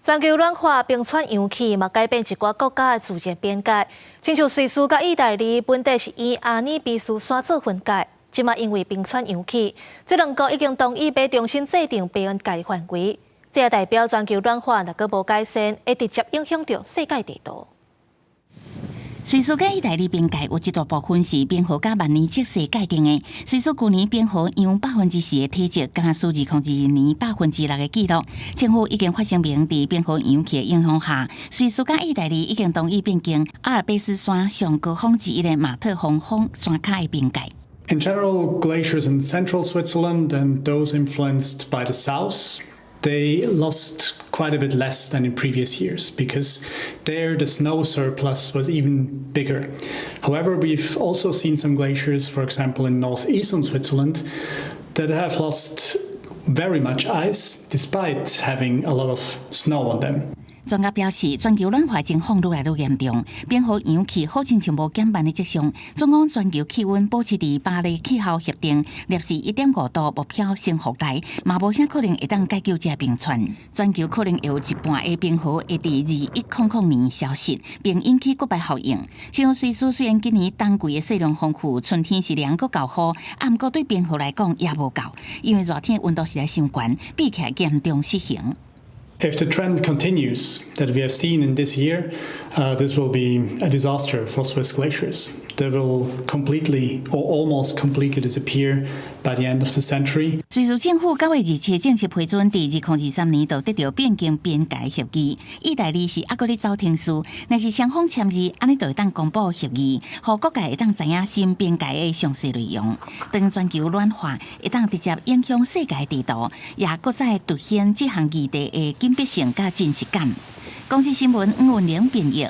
全球暖化冰川扬起，嘛改变一寡国家的自然边界。亲像瑞士甲意大利本地是以阿尔卑斯山做分界，即马因为冰川扬起，这两国已经同意要重新制定边界范围。这也代表全球暖化若阁无改善，会直接影响到世界地图。 瑞士甲意大利边界有一大部分是冰河甲万年积雪界定的。瑞士去年冰河扬4%的体积，敢数2002年6%的记录。政府已经发声明，伫冰河扬起的影响下，瑞士甲意大利已经同意变更阿尔卑斯山上高峰之一的马特洪峰山卡的边界。 In general, glaciers in central Switzerland and those influenced by the south, they lost quite a bit less than in previous years because there the snow surplus was even bigger. However, we've also seen some glaciers, for example, in northeastern Switzerland, that have lost very much ice despite having a lot of snow on them. 专家表示，全球暖化情况愈来愈严重，冰河扬起好像无减慢的迹象。总讲全球气温保持伫巴黎气候协定摄氏1.5度目标升复内，嘛无啥可能会当解救这冰川。全球可能会有一半的冰河会伫2100年消失，并引起骨牌效应。像瑞士虽然今年冬季的雪量丰富，春天是量够够好，毋过对冰河来讲也无够，因为热天温度实在伤悬，比起来严重失衡。 If the trend continues that we have seen in this year, this will be a disaster for Swiss glaciers. They will completely or almost completely disappear by the end of the century. 瑞士政府9月27日正式批准，伫2023年就得到变更边界协议。意大利是还阁咧走程序，若是双方签字，安尼就会当公布协议，互各界会当知影新边界的详细内容。当全球暖化会当直接影响世界地图，也搁再凸显这项议题的紧迫性甲真实感。公司新闻吴文玲编译。